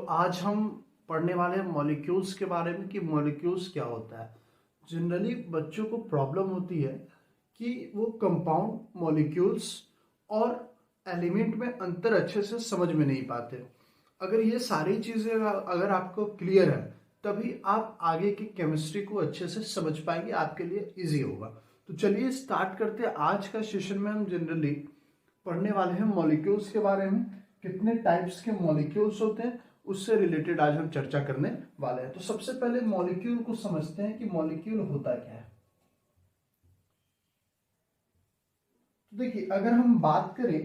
आज हम पढ़ने वाले हैं मॉलिक्यूल्स के बारे में कि मॉलिक्यूल्स क्या होता है। जनरली बच्चों को प्रॉब्लम होती है कि वो कंपाउंड मॉलिक्यूल्स और एलिमेंट में अंतर अच्छे से समझ में नहीं पाते। अगर ये सारी चीज़ें अगर आपको क्लियर है तभी आप आगे की केमिस्ट्री को अच्छे से समझ पाएंगे, आपके लिए इजी होगा। तो चलिए स्टार्ट करते हैं। आज का सेशन में हम जनरली पढ़ने वाले हैं मॉलिक्यूल्स के बारे में। कितने टाइप्स के मॉलिक्यूल्स होते हैं उससे रिलेटेड आज हम चर्चा करने वाले हैं। तो सबसे पहले मॉलिक्यूल को समझते हैं कि मॉलिक्यूल होता क्या है। तो देखिए, अगर हम बात करें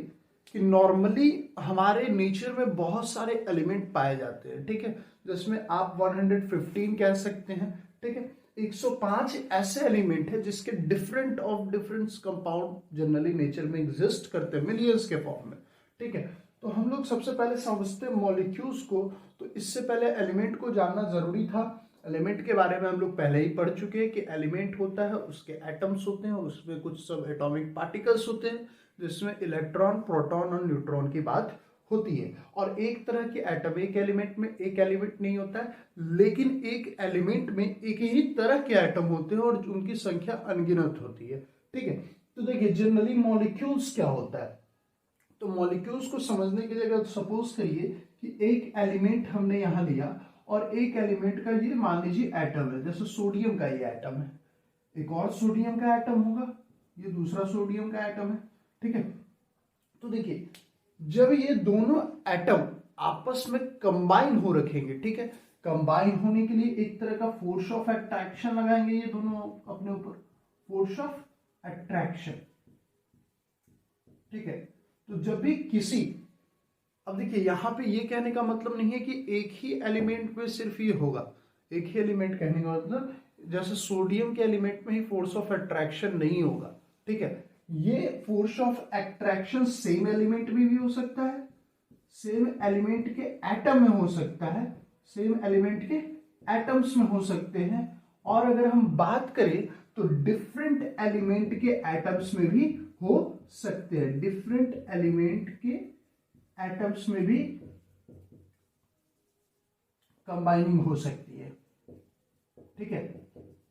कि नॉर्मली हमारे नेचर में बहुत सारे एलिमेंट पाए जाते हैं, ठीक है, जिसमें आप 115 कह सकते हैं, ठीक है। 105 ऐसे एलिमेंट है जिसके डिफरेंट कंपाउंड जनरली नेचर में एग्जिस्ट करते हैं मिलियंस के फॉर्म में, ठीक है। तो हम लोग सबसे पहले समझते हैं मॉलिक्यूल्स को। तो इससे पहले एलिमेंट को जानना जरूरी था। एलिमेंट के बारे में हम लोग पहले ही पढ़ चुके हैं कि एलिमेंट होता है, उसके एटम्स होते हैं, उसमें कुछ सब एटॉमिक पार्टिकल्स होते हैं जिसमें इलेक्ट्रॉन, प्रोटॉन और न्यूट्रॉन की बात होती है। और एक तरह के एटम, एक एलिमेंट में एक एलिमेंट नहीं होता है, लेकिन एक एलिमेंट में एक ही तरह के एटम होते हैं और उनकी संख्या अनगिनत होती है, ठीक है। तो देखिए, जनरली मॉलिक्यूल्स क्या होता है। तो मॉलिक्यूल्स को समझने के लिए अगर सपोज करिए कि एक एलिमेंट हमने यहां लिया और एक एलिमेंट का ये मान लीजिए एटम है, जैसे सोडियम का ये एटम है, एक और सोडियम का एटम होगा, ये दूसरा सोडियम का एटम है, ठीक है। तो देखिए, जब ये दोनों एटम आपस में कंबाइन हो रखेंगे, ठीक है, कंबाइन होने के लिए एक तरह का फोर्स ऑफ अट्रैक्शन लगाएंगे ये दोनों अपने ऊपर, फोर्स ऑफ अट्रैक्शन, ठीक है। तो जब भी किसी, अब देखिए यहां पे ये कहने का मतलब नहीं है कि एक ही एलिमेंट में सिर्फ ये होगा। एक ही एलिमेंट कहने का मतलब जैसे सोडियम के एलिमेंट में ही फोर्स ऑफ अट्रैक्शन नहीं होगा, ठीक है। ये force of attraction same element में भी हो सकता है, सेम एलिमेंट के एटम में हो सकता है, सेम एलिमेंट के एटम्स में हो सकते हैं, और अगर हम बात करें तो डिफरेंट एलिमेंट के एटम्स में भी हो सकते हैं। डिफरेंट एलिमेंट के एटम्स में भी कंबाइनिंग हो सकती है, ठीक है।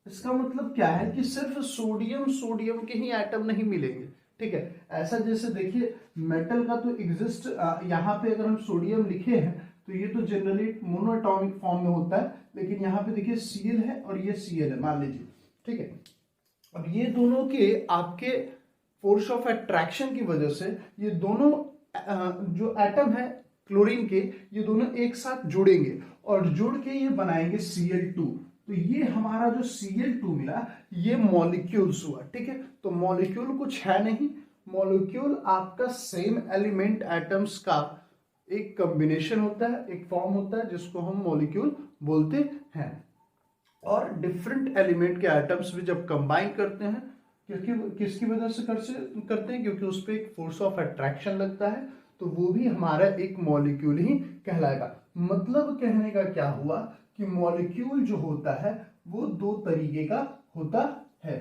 इसका मतलब क्या है कि सिर्फ सोडियम के ही एटम नहीं मिलेंगे, ठीक है। ऐसा जैसे देखिए मेटल का तो एग्जिस्ट, यहाँ पे अगर हम सोडियम लिखे हैं तो ये तो जनरली मोनोएटॉमिक फॉर्म में होता है, लेकिन यहाँ पे देखिए Cl है और ये Cl है मान लीजिए, ठीक है। अब ये दोनों के आपके फोर्स ऑफ अट्रैक्शन की वजह से ये दोनों जो एटम है क्लोरीन के, ये दोनों एक साथ जुड़ेंगे और जुड़ के ये बनाएंगे Cl2। तो ये हमारा जो Cl2 मिला ये मॉलिक्यूल्स हुआ, ठीक है। तो मॉलिक्यूल कुछ है नहीं, मॉलिक्यूल आपका सेम एलिमेंट एटम्स का एक कॉम्बिनेशन होता है, एक फॉर्म होता है जिसको हम मॉलिक्यूल बोलते हैं। और डिफरेंट एलिमेंट के एटम्स भी जब कंबाइन करते हैं, क्योंकि किसकी वजह से करते हैं, क्योंकि उस पर एक फोर्स ऑफ अट्रैक्शन लगता है, तो वो भी हमारा एक मॉलिक्यूल ही कहलाएगा। मतलब कहने का क्या हुआ कि मॉलिक्यूल जो होता है वो दो तरीके का होता है।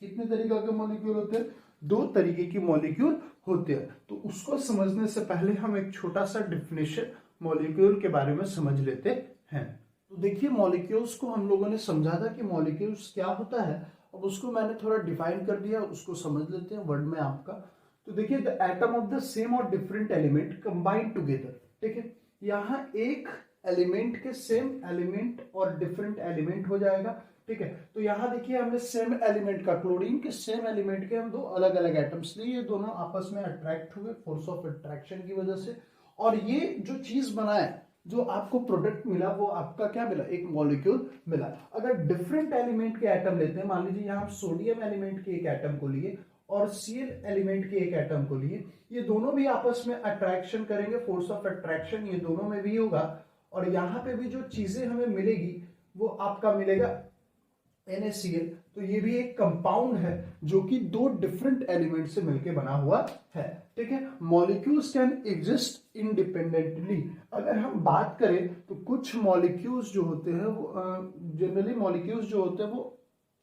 कितने तरीके के मॉलिक्यूल होते हैं? दो तरीके की मॉलिक्यूल होते हैं। तो उसको समझने से पहले हम एक छोटा सा डिफिनेशन मॉलिक्यूल के बारे में समझ लेते हैं। तो देखिए, मॉलिक्यूल्स को हम लोगों ने समझा था कि मॉलिक्यूल्स क्या होता है, अब उसको मैंने थोड़ा डिफाइन कर दिया, उसको समझ लेते हैं वर्ड में आपका। तो देखिए, the atom of the same और डिफरेंट एलिमेंट कंबाइंड टुगेदर, ठीक है। यहाँ एक एलिमेंट के सेम एलिमेंट और डिफरेंट एलिमेंट हो जाएगा, ठीक है। तो यहाँ देखिए, हमने सेम एलिमेंट का, क्लोरीन के सेम एलिमेंट के हम दो अलग अलग एटम्स लिए, ये दोनों आपस में अट्रैक्ट हुए फोर्स ऑफ अट्रैक्शन की वजह से, और ये जो चीज बनाए, जो आपको प्रोडक्ट मिला, वो आपका क्या मिला? एक मॉलिक्यूल मिला। अगर डिफरेंट एलिमेंट के एटम लेते हैं, मान लीजिए यहाँ हम सोडियम एलिमेंट के एक एटम को लिए और Cl एलिमेंट के एक एटम को लिए, ये दोनों भी आपस में अट्रैक्शन करेंगे, फोर्स ऑफ अट्रैक्शन ये दोनों में भी होगा, और यहाँ पे भी जो चीजें हमें मिलेगी वो आपका मिलेगा NaCl। तो ये भी एक कंपाउंड है जो कि दो डिफरेंट एलिमेंट से मिलकर बना हुआ है, ठीक है। Molecules can exist independently. अगर हम बात करें तो कुछ मॉलिक्यूल्स जो होते हैं वो जनरली मॉलिक्यूल्स जो होते हैं वो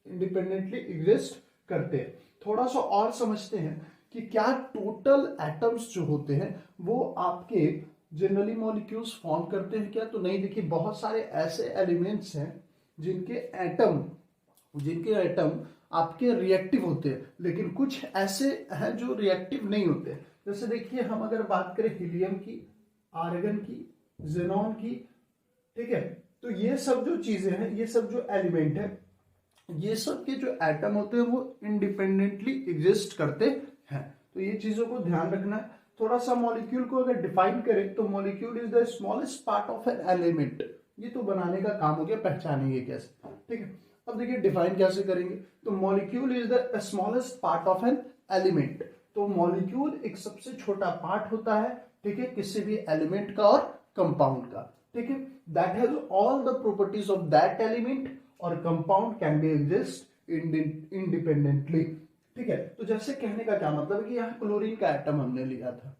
इंडिपेंडेंटली एग्जिस्ट करते हैं। थोड़ा सा और समझते हैं कि क्या टोटल एटम्स जो होते हैं वो आपके जनरली मॉलिक्यूल्स फॉर्म करते हैं क्या? तो नहीं, देखिए बहुत सारे ऐसे एलिमेंट्स हैं जिनके एटम आपके रिएक्टिव होते हैं, लेकिन कुछ ऐसे हैं जो रिएक्टिव नहीं होते। जैसे देखिए हम अगर बात करें हीलियम की, आर्गन की, जेनॉन की, ठीक है, तो ये सब जो चीजें हैं, ये सब जो एलिमेंट है, ये सब के जो एटम होते हैं वो इंडिपेंडेंटली एग्जिस्ट करते हैं। तो ये चीजों को ध्यान रखना है। थोड़ा सा मॉलिक्यूल को अगर डिफाइन करें तो molecule is the smallest part of an element. ये तो बनाने का काम हो गया, पहचानेंगे कैसे, ठीक है। अब देखिए डिफाइन कैसे करेंगे, तो molecule is the smallest part of an element. तो मॉलिक्यूल एक सबसे छोटा पार्ट होता है, ठीक है, किसी भी एलिमेंट का और कंपाउंड का, ठीक है। That has all the properties of that element और compound can be exist independently, ठीक है। तो जैसे कहने का क्या मतलब है कि यहाँ क्लोरीन का एटम हमने लिया था,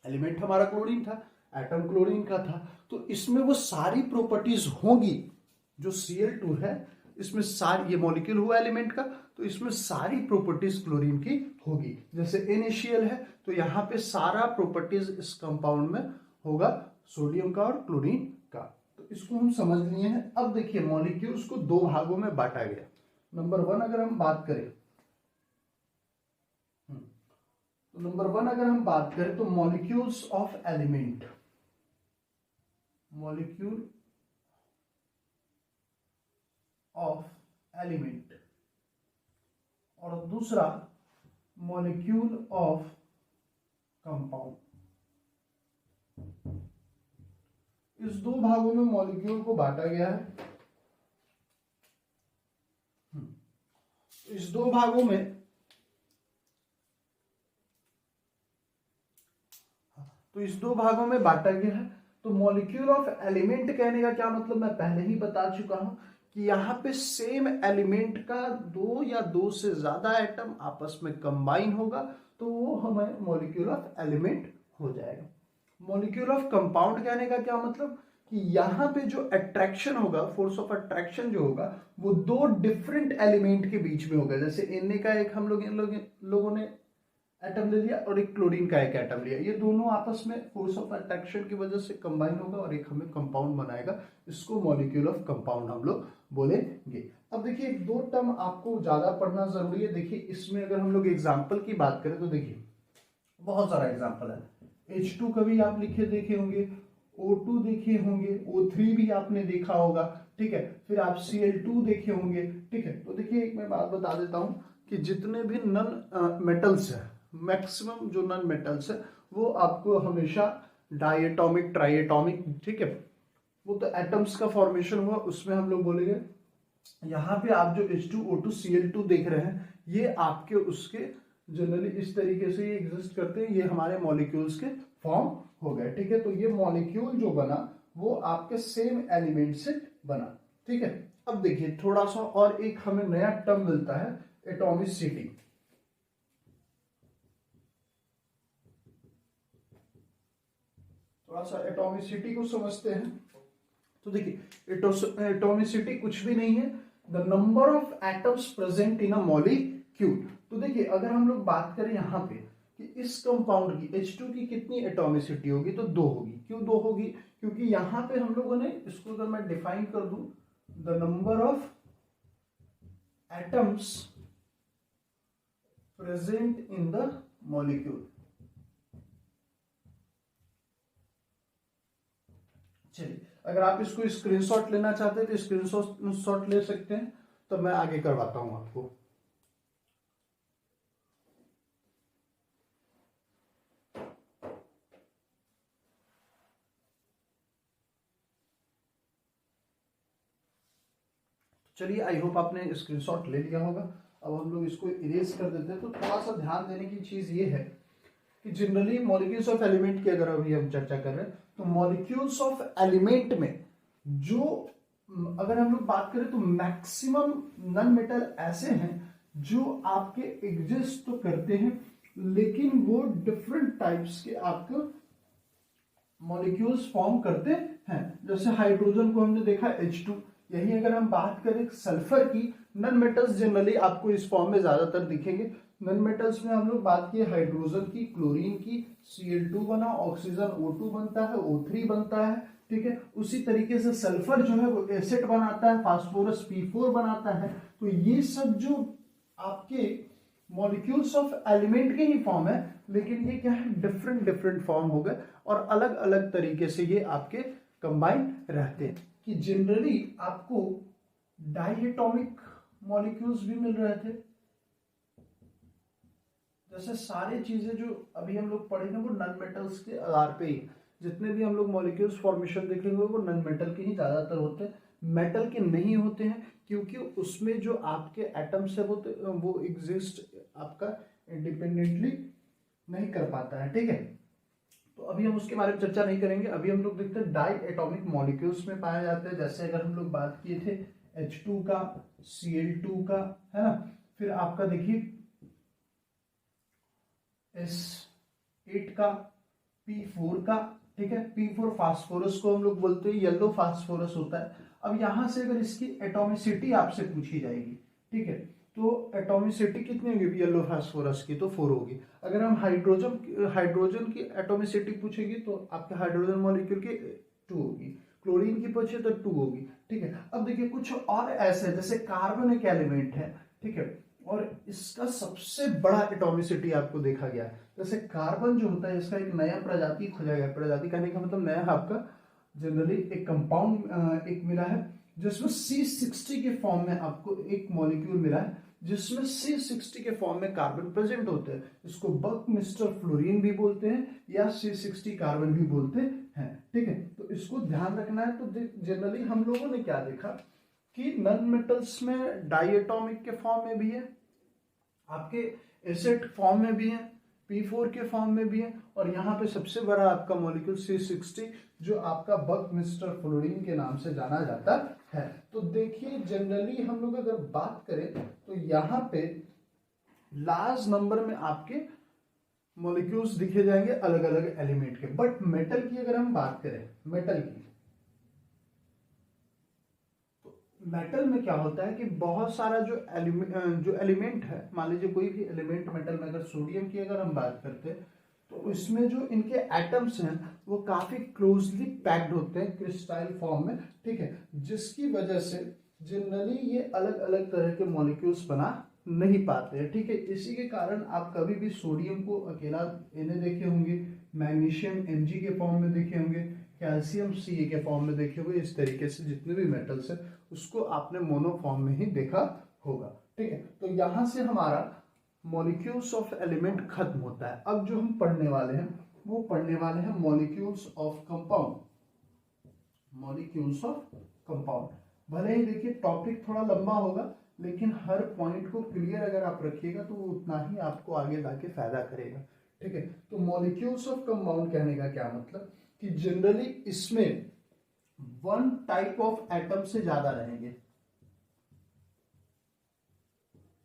एलिमेंट हमारा क्लोरीन था, एटम क्लोरीन का था, तो इसमें वो सारी प्रॉपर्टीज होंगी जो Cl2 है, इसमें सारी, ये मॉलिक्यूल हुआ एलिमेंट का, तो इसमें सारी प्रॉपर्टीज क्लोरीन की होगी। जैसे NaCl है तो यहाँ पे सारा प्रॉपर्टीज इस कंपाउंड में होगा, सोडियम का और क्लोरीन का। तो इसको हम समझ लिए हैं। अब देखिए मॉलिक्यूल्स को दो भागों में बांटा गया। नंबर वन अगर हम बात करें तो molecules of element, molecule of element, और दूसरा मॉलिक्यूल ऑफ कंपाउंड। इस दो भागों में मॉलिक्यूल को बांटा गया है। इस दो भागों में बांटा गया है। तो मॉलिक्यूल ऑफ एलिमेंट कहने का क्या मतलब मैं पहले ही बता चुका हूं कि यहाँ पे सेम एलिमेंट का दो या दो से ज्यादा एटम आपस में कंबाइन होगा तो वो हमें मॉलिक्यूल ऑफ एलिमेंट हो जाएगा। मॉलिक्यूल ऑफ कंपाउंड कहने का क्या मतलब कि यहाँ पे जो अट्रैक्शन होगा, फोर्स ऑफ अट्रैक्शन जो होगा, वो दो डिफरेंट एलिमेंट के बीच में होगा। जैसे Na का एक हम लोगों ने एटम ले लिया और एक क्लोरीन का एक एटम लिया, ये दोनों आपस में फोर्स ऑफ अट्रैक्शन की वजह से कंबाइन होगा और एक हमें कंपाउंड बनाएगा। इसको मॉलिक्यूल ऑफ कंपाउंड हम लोग बोलेंगे। अब देखिए दो टर्म आपको ज्यादा पढ़ना जरूरी है। देखिए इसमें अगर हम लोग एग्जाम्पल की बात करें तो देखिए बहुत सारा एग्जाम्पल है। H2 कभी आप लिखे देखे होंगे, O2 देखे होंगे, O3 भी आपने देखा होगा, ठीक है, फिर आप Cl2 देखे होंगे, ठीक है। तो देखिए एक मैं बात बता देता हूं कि जितने भी नन मेटल्स है, मैक्सिमम जो नन मेटल्स है वो आपको हमेशा डायटोमिक, ट्राइएटोमिक, ठीक है, वो तो एटम्स का फॉर्मेशन हुआ, उसमें हम लोग बोलेंगे। यहाँ पे आप जो H2O2 Cl2 देख रहे हैं ये आपके उसके जनरली इस तरीके से ये एग्जिस्ट करते हैं, ये हमारे मॉलिक्यूल्स के फॉर्म हो गए, ठीक है। तो ये मॉलिक्यूल जो बना वो आपके सेम एलिमेंट से बना, ठीक है। अब देखिए थोड़ा सा और एक हमें नया टर्म मिलता है, एटॉमिसिटी। थोड़ा सा एटॉमिसिटी को समझते हैं। तो देखिए एटॉमिसिटी कुछ भी नहीं है, the number of atoms present in a molecule. तो देखिए अगर हम लोग बात करें यहाँ पे कि इस कंपाउंड की H2 की कितनी एटॉमिसिटी होगी, तो 2 होगी। क्यों 2 होगी? क्योंकि यहाँ पे हम लोगों ने इसको अगर मैं डिफाइन कर दूं, the number of atoms present in the molecule. चलिए अगर आप इसको स्क्रीनशॉट लेना चाहते हैं तो स्क्रीनशॉट ले सकते हैं, तो मैं आगे करवाता हूं आपको। चलिए आई होप आपने स्क्रीनशॉट ले लिया होगा। अब हम लोग इसको इरेज कर देते हैं। तो थोड़ा सा ध्यान देने की चीज ये है कि जनरली मॉलिक्यूल्स ऑफ एलिमेंट की अगर अभी हम चर्चा कर रहे हैं तो मॉलिक्यूल्स ऑफ एलिमेंट में जो अगर हम लोग बात करें तो मैक्सिमम नन मेटल ऐसे हैं जो आपके एग्जिस्ट तो करते हैं लेकिन वो डिफरेंट टाइप्स के आपके मॉलिक्यूल्स फॉर्म करते हैं। जैसे हाइड्रोजन को हमने देखा H2, यही अगर हम बात करें सल्फर की, नन मेटल्स जनरली आपको इस फॉर्म में ज्यादातर दिखेंगे। नन मेटल्स में हम लोग बात किए हाइड्रोजन की, क्लोरीन की, Cl2 बना, ऑक्सीजन O2 बनता है, O3 बनता है, ठीक है। उसी तरीके से सल्फर जो है वो एसिड बनाता है, फास्फोरस P4 बनाता है। तो ये सब जो आपके मॉलिक्यूल्स ऑफ एलिमेंट के ही फॉर्म है, लेकिन ये क्या है, डिफरेंट डिफरेंट फॉर्म हो गए और अलग अलग तरीके से ये आपके कंबाइन रहते हैं। कि जनरली आपको डाइएटॉमिक मॉलिक्यूल्स भी मिल रहे थे, जैसे सारी चीजें जो अभी हम लोग पढ़ेंगे वो नॉन मेटल्स के आधार पे ही, जितने भी हम लोग मॉलिक्यूल्स फॉर्मेशन देखेंगे वो नॉन मेटल के ही ज्यादातर होते हैं, मेटल के नहीं होते हैं, क्योंकि उसमें जो आपके एटम्स है वो एग्जिस्ट आपका इंडिपेंडेंटली नहीं कर पाता है, ठीक है। तो अभी हम उसके बारे में चर्चा नहीं करेंगे। अभी हम लोग देखते हैं डाई एटॉमिक मॉलिक्यूल्स में पाए जाते हैं। जैसे अगर हम लोग बात किए थे H2 का, Cl2 का, है ना, फिर आपका देखिए S8 का, P4 का, ठीक है। P4 फास्फोरस को हम लोग बोलते हैं, येलो फास्फोरस होता है। अब यहां से अगर इसकी एटॉमिसिटी आपसे पूछी जाएगी, ठीक है, तो एटॉमिसिटी कितनी होगी येलो फास्फोरस की, तो 4 होगी। अगर हम हाइड्रोजन की एटॉमिसिटी पूछेगी तो आपके हाइड्रोजन मॉलिक्यूल की 2 होगी, क्लोरीन की पूछे तो 2 होगी, ठीक है। अब देखिए कुछ और ऐसे, जैसे कार्बन एक एलिमेंट है, ठीक है, और इसका सबसे बड़ा एटॉमिसिटी आपको देखा गया है। जैसे कार्बन जो होता है इसका एक नया प्रजाति खोजा गया, प्रजाति कहने का मतलब नया आपका जनरली एक कंपाउंड एक मिला है, जिसमें C60 के फॉर्म में आपको एक मॉलिक्यूल मिला है, जिसमें C60 के फॉर्म में कार्बन प्रेजेंट होते हैं। इसको बकमिस्टर फ्लोरीन भी बोलते हैं या C60 कार्बन भी बोलते हैं, ठीक है। तो इसको ध्यान रखना है। तो जनरली हम लोगों ने क्या देखा कि नॉन मेटल्स में डाइएटॉमिक के फॉर्म में भी है, आपके एसिड फॉर्म में भी है, P4 के फॉर्म में भी है, और यहाँ पे सबसे बड़ा आपका मॉलिक्यूल C60 जो आपका बकमिस्टर फ्लोरीन के नाम से जाना जाता है। तो देखिए जनरली हम लोग अगर बात करें तो यहाँ पे लार्ज नंबर में आपके मॉलिक्यूल्स दिखे जाएंगे अलग अलग एलिमेंट के। बट मेटल की अगर हम बात करें, मेटल में क्या होता है कि बहुत सारा जो एलिमेंट है, मान लीजिए कोई भी एलिमेंट मेटल में, अगर सोडियम की अगर हम बात करते हैं तो इसमें जो इनके एटम्स हैं वो काफी क्लोजली पैक्ड होते हैं क्रिस्टल फॉर्म में, ठीक है, जिसकी वजह से जनरली ये अलग अलग तरह के मॉलिक्यूल्स बना नहीं पाते हैं, ठीक है। इसी के कारण आप कभी भी सोडियम को अकेला इन्हें देखे होंगे, मैग्नीशियम Mg के फॉर्म में देखे होंगे, कैल्शियम Ca के फॉर्म में देखे हुए, इस तरीके से जितने भी मेटल्स हैं उसको आपने मोनो फॉर्म में ही देखा होगा, ठीक है। तो यहां से हमारा मॉलिक्यूल्स ऑफ एलिमेंट खत्म होता है। अब जो हम पढ़ने वाले हैं वो पढ़ने वाले हैं मॉलिक्यूल्स ऑफ कंपाउंड। भले ही देखिए टॉपिक थोड़ा लंबा होगा, लेकिन हर पॉइंट को क्लियर अगर आप रखिएगा तो वो उतना ही आपको आगे जाके फायदा करेगा, ठीक है। तो मॉलिक्यूल्स ऑफ कंपाउंड कहने का क्या मतलब कि जनरली इसमें वन टाइप ऑफ एटम से ज्यादा रहेंगे,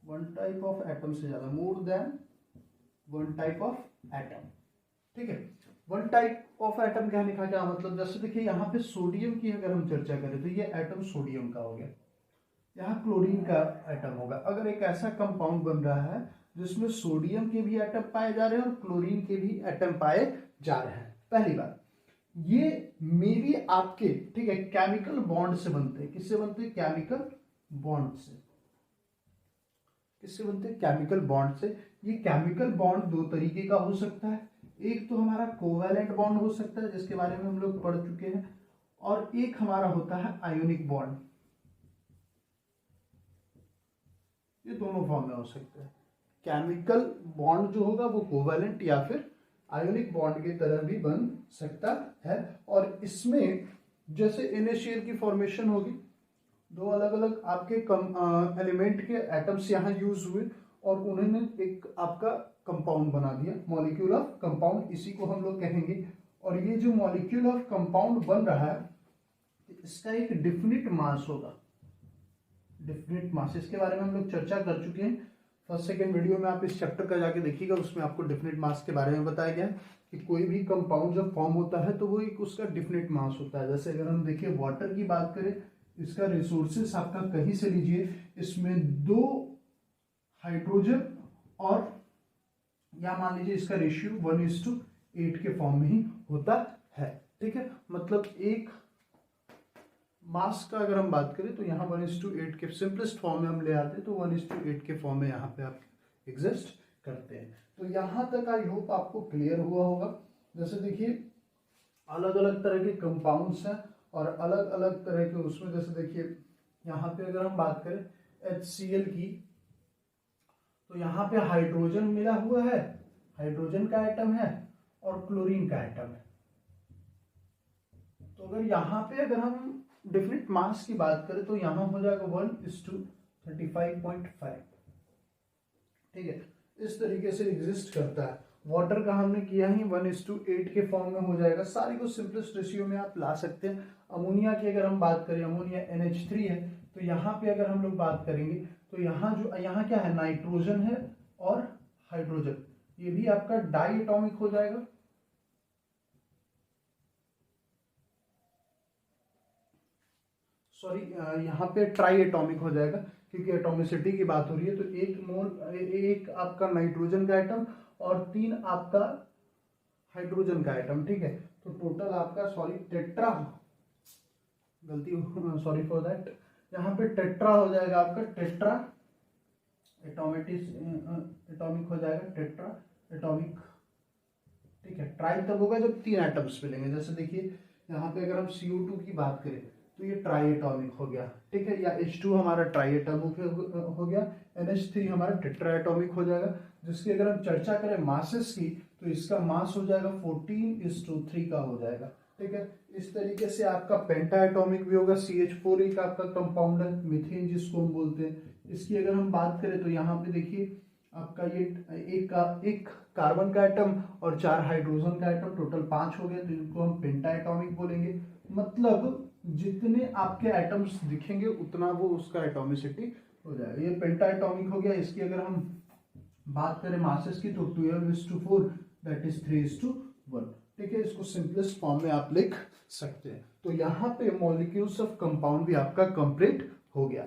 more than one type of atom, ठीक है। वन टाइप ऑफ एटम कहने का क्या मतलब, जैसे देखिए यहाँ पे सोडियम की अगर हम चर्चा करें तो ये एटम सोडियम का हो गया, यहाँ क्लोरीन का एटम होगा। अगर एक ऐसा कंपाउंड बन रहा है जिसमें सोडियम के भी एटम पाए जा रहे हैं और क्लोरीन के भी एटम पाए जा रहे हैं, पहली बात ये मे बी आपके, ठीक है, केमिकल बॉन्ड से बनते हैं। किससे बनते हैं? केमिकल बॉन्ड से। किससे बनते हैं? केमिकल बॉन्ड से। ये केमिकल बॉन्ड दो तरीके का हो सकता है, एक तो हमारा कोवैलेंट बॉन्ड हो सकता है जिसके बारे में हम लोग पढ़ चुके हैं, और एक हमारा होता है आयोनिक बॉन्ड। ये दोनों फॉर्म में हो सकते हैं। केमिकल बॉन्ड जो होगा वो कोवैलेंट या फिर आयोनिक बॉन्ड की तरह भी बन सकता है, और इसमें जैसे NaCl की फॉर्मेशन होगी, दो अलग अलग आपके एलिमेंट के एटम्स यहाँ यूज हुए और उन्होंने एक आपका कंपाउंड बना दिया, मॉलिक्यूल ऑफ कंपाउंड, इसी को हम लोग कहेंगे। और ये जो मॉलिक्यूल ऑफ कंपाउंड बन रहा है इसका एक डिफिनिट मास होगा, डिफिनिट मास, इसके बारे में हम लोग चर्चा कर चुके हैं। फर्स्ट सेकेंड वीडियो में आप इस चैप्टर का जाके देखिएगा, उसमें आपको डिफिनिट मास के बारे में बताया गया है कि कोई भी कंपाउंड जब फॉर्म होता है तो वो एक उसका डिफिनिट मास होता है। जैसे अगर हम देखिए वाटर की बात करें, इसका रिसोर्सेस आपका कहीं से लीजिए, इसमें 2 हाइड्रोजन और या मान लीजिए इसका रेशियो 1:8 के फॉर्म में ही होता है। ठीक है, मतलब एक मास का अगर हम बात करें तो यहाँ 1:8 के सिंपलेस्ट फॉर्म में हम ले आते हैं, तो 1:8 के फॉर्म में यहाँ पे आप एग्जिस्ट करते हैं। तो यहाँ तक आई होप आपको क्लियर हुआ होगा। जैसे देखिए अलग अलग तरह के कंपाउंड्स हैं और अलग अलग तरह के उसमें, जैसे देखिए यहाँ पे अगर हम बात करें HCl की, तो यहाँ पे हाइड्रोजन मिला हुआ है, हाइड्रोजन का एटम है और क्लोरीन का एटम है। तो अगर यहाँ पे अगर हम डिफरेंट मास की बात करें तो यहाँ हो जाएगा 1:35.5। ठीक है, इस तरीके से एग्जिस्ट करता है। वाटर का हमने किया ही 1:8 के फॉर्म में हो जाएगा। सारी को सिंपलेस्ट रेशियो में आप ला सकते हैं। अमोनिया की अगर हम बात करें, अमोनिया NH3 है, तो यहाँ पे अगर हम लोग बात करेंगे तो यहाँ क्या है, नाइट्रोजन है और हाइड्रोजन, ये भी आपका डाई एटॉमिक हो जाएगा। सॉरी, यहाँ पे ट्राई एटॉमिक हो जाएगा क्योंकि एटॉमिसिटी की बात हो रही है। तो एक आपका नाइट्रोजन का एटम और 3 आपका हाइड्रोजन का एटम। ठीक है, तो टोटल आपका टेट्रा, गलती, सॉरी फॉर दैट, यहाँ पे टेट्रा हो जाएगा आपका, टेट्रा एटॉमिक हो जाएगा, टेट्रा एटॉमिक। ठीक है, ट्राई तब होगा जब 3 एटम्स मिलेंगे। जैसे देखिए यहाँ पे अगर हम CO2 की बात करें तो ये ट्राई एटॉमिक हो गया। ठीक है, या H2 हमारा ट्राई एटॉमिक हो गया, NH3 हमारा टेट्रा एटॉमिक हो जाएगा। जिसकी अगर हम चर्चा करें मासेस की, तो इसका मास हो जाएगा 14:3 का हो जाएगा। ठीक है, इस तरीके से आपका पेंटा एटॉमिक भी होगा। CH4 एक आपका कंपाउंड है, मीथेन जिसको हम बोलते हैं। इसकी अगर हम बात करें तो यहाँ पे देखिए आपका ये एक कार्बन का एटम और 4 हाइड्रोजन का एटम, टोटल 5 हो गए, तो इनको हम पेंटा एटॉमिक बोलेंगे। मतलब जितने आपके एटम्स दिखेंगे उतना वो उसका एटॉमिसिटी हो जाएगा। ये पेंटा एटॉमिक हो गया। इसकी अगर हम बात करें मासेस की तो 12:4, दैट इज 3:1। ठीक है, इसको सिंपलेस्ट फॉर्म में आप लिख सकते हैं। तो यहाँ पे मॉलिक्यूल्स ऑफ कंपाउंड भी आपका कंप्लीट हो गया।